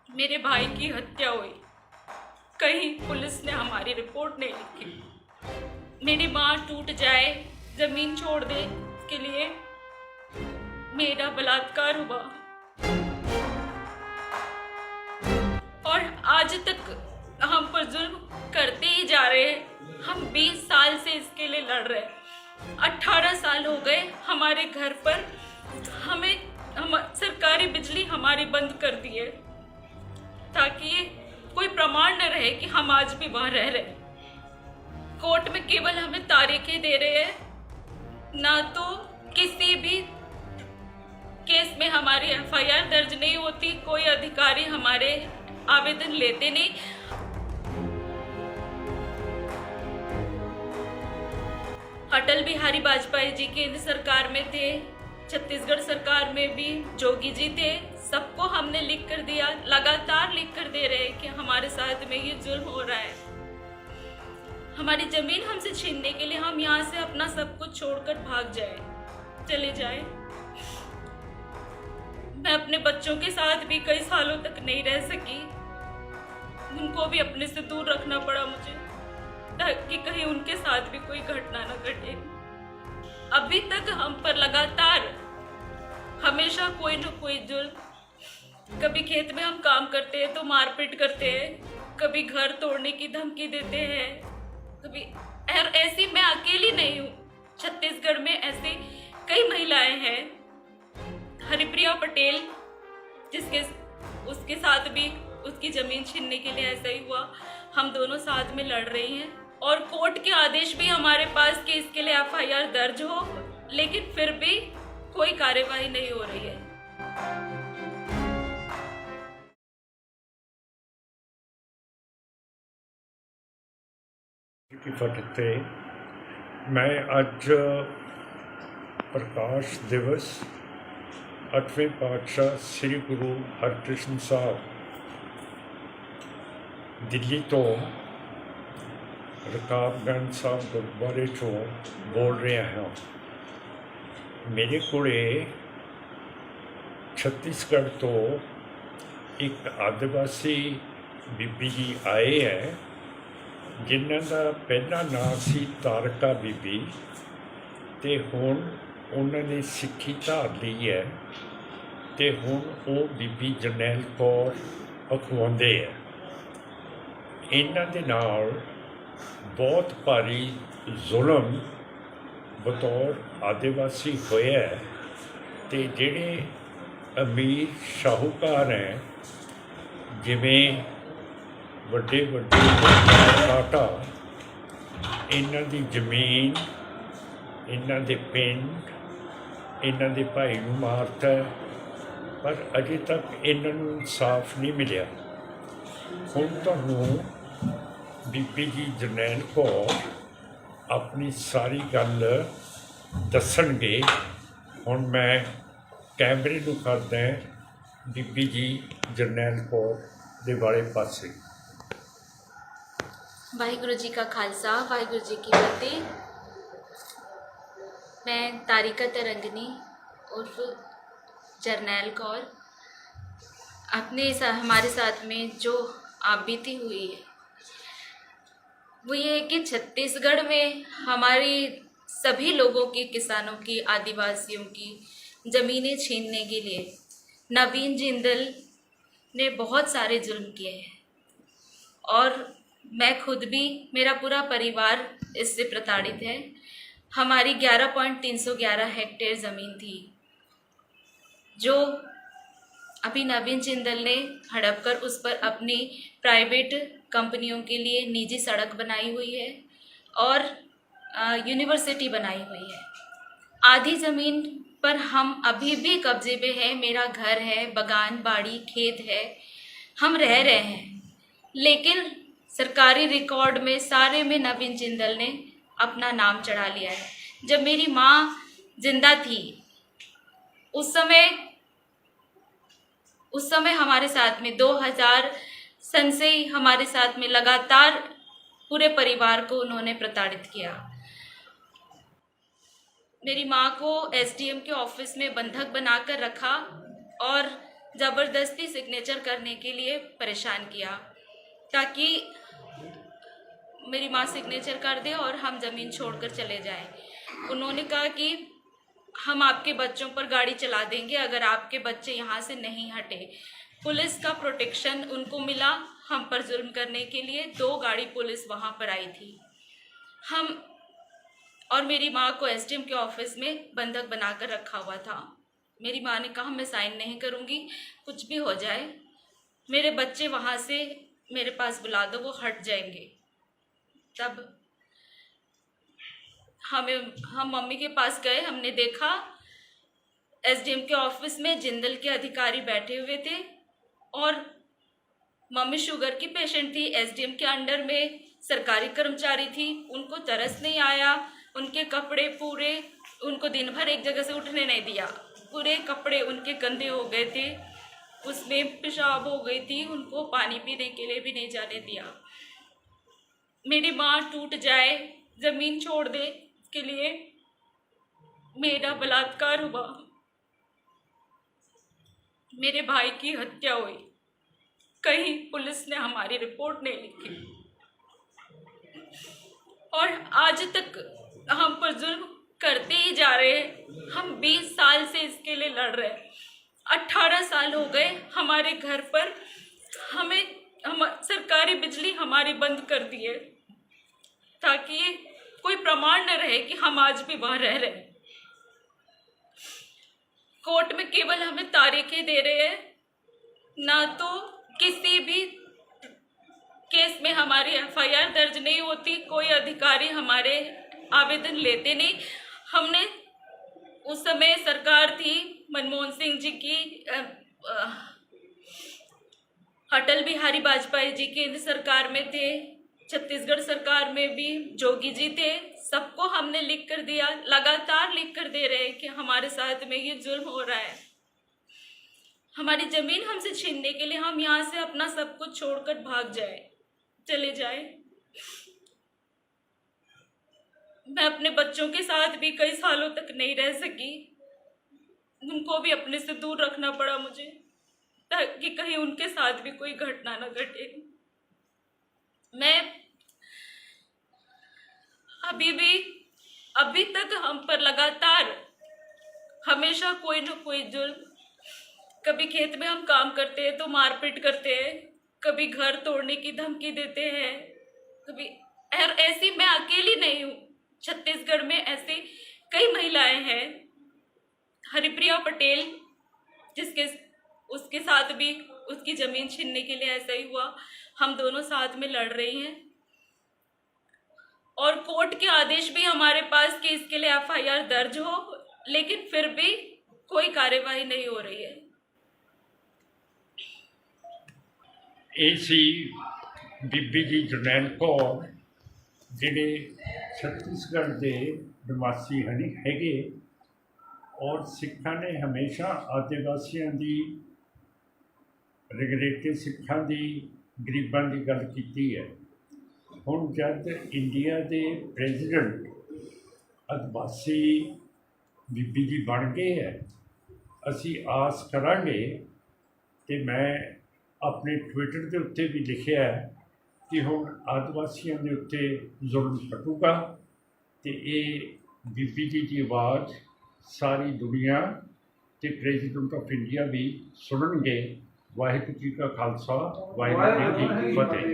मेरे भाई की हत्या हुई। कहीं पुलिस ने हमारी रिपोर्ट नहीं लिखी। मेरी माँ टूट जाए, जमीन छोड़ दे, इसके लिए मेरा बलात्कार हुआ और आज तक हम पर जुल्म करते ही जा रहे हैं। हम 20 साल से इसके लिए लड़ रहे हैं। 18 साल हो गए हमारे घर पर। हम सरकारी बिजली हमारी बंद कर दी है ताकि कोई प्रमाण न रहे कि हम आज भी वहां रह रहे हैं। कोर्ट में केवल हमें तारीखें दे रहे हैं, ना तो किसी भी केस में हमारी एफआईआर दर्ज नहीं होती। कोई अधिकारी हमारे आवेदन लेते नहीं। अटल बिहारी वाजपेयी जी केंद्र सरकार में थे, छत्तीसगढ़ सरकार में भी जोगी जी थे। सबको हमने लिख कर दिया, लगातार लिख कर दे रहे हैं कि हमारे साथ में ये जुल्म हो रहा है। हमारी जमीन हमसे छीनने के लिए हम यहाँ से अपना सब कुछ छोड़कर भाग जाए, चले जाए। मैं अपने बच्चों के साथ भी कई सालों तक नहीं रह सकी। उनको भी अपने से दूर रखना पड़ा मुझे ताकि कहीं उनके साथ भी कोई घटना न घटे। अभी तक हम पर लगातार हमेशा कोई न कोई जुल्म, कभी खेत में हम काम करते हैं तो मारपीट करते हैं, कभी घर तोड़ने की धमकी देते हैं, कभी ऐसी मैं अकेली नहीं हूँ। छत्तीसगढ़ में ऐसी कई महिलाएं हैं। हरिप्रिया पटेल, उसके साथ भी उसकी जमीन छीनने के लिए ऐसा ही हुआ। हम दोनों साथ में लड़ रही हैं और कोर्ट के आदेश भी हमारे पास कि इसके लिए एफआईआर दर्ज हो, लेकिन फिर भी कोई कार्यवाही नहीं हो रही है। की फटते मैं अज प्रकाश दिवस 8वें पातशाह श्री गुरु हरकृष्ण साहब दिल्ली तो रकाबगंज साहब गुरुद्वारे चों बोल रहा हाँ। मेरे कोले छत्तीसगढ़ तो एक आदिवासी बीबी जी आए हैं जिन्हां दा पहला नाम सी तारका बीबी ते हुण उन्होंने सिक्खी धार ली है ते हुण वो बीबी जरनैल कौर अखवाउंदे है। इन्हां दे नाल बहुत भारी जुल्म बतौर आदिवासी होया है ते जिहड़े अमीर शाहूकार हैं जिवें ਵੱਡੇ टाटा, इन्हां दी जमीन, इन्हां दे पिंड, इन्हां दे भाई नूं मारता है, पर अजे तक इन्हां नूं इंसाफ नहीं मिलिया। हुण तुहानूं बीबी जी जरनैल कौर अपनी सारी गल दस्सणगे। हुण मैं कैमरे नूं करदा बीबी जी जरनैल कौर दे वाले पासे। वाहिगुरु जी का खालसा, वाहिगुरु जी की फतेह। मैं तारिका तरंगनी उर्फ जरनैल कौर, हमारे साथ में जो आपबीती हुई है वो ये है कि छत्तीसगढ़ में हमारी सभी लोगों की, किसानों की, आदिवासियों की ज़मीनें छीनने के लिए नवीन जिंदल ने बहुत सारे जुल्म किए हैं और मैं खुद भी, मेरा पूरा परिवार इससे प्रताड़ित है। हमारी 11.311 हेक्टेयर ज़मीन थी जो अभी नवीन जिंदल ने हड़प कर उस पर अपनी प्राइवेट कंपनियों के लिए निजी सड़क बनाई हुई है और यूनिवर्सिटी बनाई हुई है। आधी ज़मीन पर हम अभी भी कब्जे पे हैं। मेरा घर है, बगान बाड़ी खेत है, हम रह रहे हैं, लेकिन सरकारी रिकॉर्ड में सारे में नवीन जिंदल ने अपना नाम चढ़ा लिया है। जब मेरी माँ जिंदा थी उस समय हमारे साथ में 2000 सन से ही हमारे साथ में लगातार पूरे परिवार को उन्होंने प्रताड़ित किया। मेरी माँ को एसडीएम के ऑफिस में बंधक बनाकर रखा और ज़बरदस्ती सिग्नेचर करने के लिए परेशान किया ताकि मेरी माँ सिग्नेचर कर दे और हम ज़मीन छोड़कर चले जाएं। उन्होंने कहा कि हम आपके बच्चों पर गाड़ी चला देंगे अगर आपके बच्चे यहाँ से नहीं हटे। पुलिस का प्रोटेक्शन उनको मिला हम पर जुल्म करने के लिए। 2 गाड़ी पुलिस वहाँ पर आई थी। हम और मेरी माँ को एसडीएम के ऑफिस में बंधक बनाकर रखा हुआ था। मेरी माँ ने कहा मैं साइन नहीं करूँगी, कुछ भी हो जाए, मेरे बच्चे वहाँ से मेरे पास बुला दो, वो हट जाएंगे। तब हम मम्मी के पास गए। हमने देखा एसडीएम के ऑफिस में जिंदल के अधिकारी बैठे हुए थे और मम्मी शुगर की पेशेंट थी। एसडीएम के अंडर में सरकारी कर्मचारी थी। उनको तरस नहीं आया। उनके कपड़े पूरे, उनको दिन भर एक जगह से उठने नहीं दिया। पूरे कपड़े उनके गंदे हो गए थे, उसमें पेशाब हो गई थी। उनको पानी पीने के लिए भी नहीं जाने दिया। मेरी माँ टूट जाए, ज़मीन छोड़ दे के लिए मेरा बलात्कार हुआ, मेरे भाई की हत्या हुई। कहीं पुलिस ने हमारी रिपोर्ट नहीं लिखी और आज तक हम पर जुल्म करते ही जा रहे हैं। हम 20 साल से इसके लिए लड़ रहे हैं। 18 साल हो गए हमारे घर पर। हम सरकारी बिजली हमारी बंद कर दी है ताकि कोई प्रमाण न रहे कि हम आज भी वहाँ रह रहे हैं। कोर्ट में केवल हमें तारीखें दे रहे हैं, ना तो किसी भी केस में हमारी एफआईआर दर्ज नहीं होती। कोई अधिकारी हमारे आवेदन लेते नहीं। हमने उस समय सरकार थी मनमोहन सिंह जी की, अटल बिहारी वाजपेयी जी केंद्र सरकार में थे, छत्तीसगढ़ सरकार में भी जोगी जी थे। सबको हमने लिख कर दिया, लगातार लिख कर दे रहे हैं कि हमारे साथ में ये जुल्म हो रहा है। हमारी ज़मीन हमसे छीनने के लिए हम यहाँ से अपना सब कुछ छोड़कर भाग जाए, चले जाए। मैं अपने बच्चों के साथ भी कई सालों तक नहीं रह सकी। उनको भी अपने से दूर रखना पड़ा मुझे ताकि कहीं उनके साथ भी कोई घटना न घटे। मैं अभी तक हम पर लगातार हमेशा कोई न कोई जुल्म, कभी खेत में हम काम करते हैं तो मारपीट करते हैं, कभी घर तोड़ने की धमकी देते हैं, कभी ऐसी मैं अकेली नहीं हूँ। छत्तीसगढ़ में ऐसे कई महिलाएं हैं। हरिप्रिया पटेल उसके साथ भी उसकी ज़मीन छीनने के लिए ऐसा ही हुआ। हम दोनों साथ में लड़ रही हैं और कोर्ट के आदेश भी हमारे पास कि इसके लिए एफआईआर दर्ज हो, लेकिन फिर भी कोई कार्यवाही नहीं हो रही है। एसी बीबी जी जरनैल कौर ਜਿਹੜੇ छत्तीसगढ़ ਦੇ ਨਿਵਾਸੀ ਹੈਗੇ ਔਰ ਸਿੱਖਾਂ ਨੇ ਹਮੇਸ਼ਾ ਆਦਿਵਾਸੀਆਂ ਦੀ ਰਿਗਰੇਟਿਵ ਸਿੱਖਾਂ ਦੀ ਗਰੀਬਾਂ ਦੀ ਗੱਲ ਕੀਤੀ ਹੈ। ਹੁਣ ਜਦ ਇੰਡੀਆ ਦੇ ਪ੍ਰੈਜ਼ੀਡੈਂਟ ਆਦਿਵਾਸੀ ਬੀਬੀ ਜੀ ਬਣ ਗਏ ਹੈ, ਅਸੀਂ ਆਸ ਕਰਾਂਗੇ ਤੇ ਮੈਂ ਆਪਣੇ ਟਵਿੱਟਰ ਦੇ ਉੱਤੇ ਵੀ ਲਿਖਿਆ ਹੈ कि हुण आदिवासियों के उत्ते जुल्म हटूगा तो ये बीबी जी की आवाज़ सारी दुनिया ते प्रेजिडेंट ऑफ इंडिया भी सुनणगे। वाहिगुरू जी का खालसा, वाहिगुरू जी की फतेह।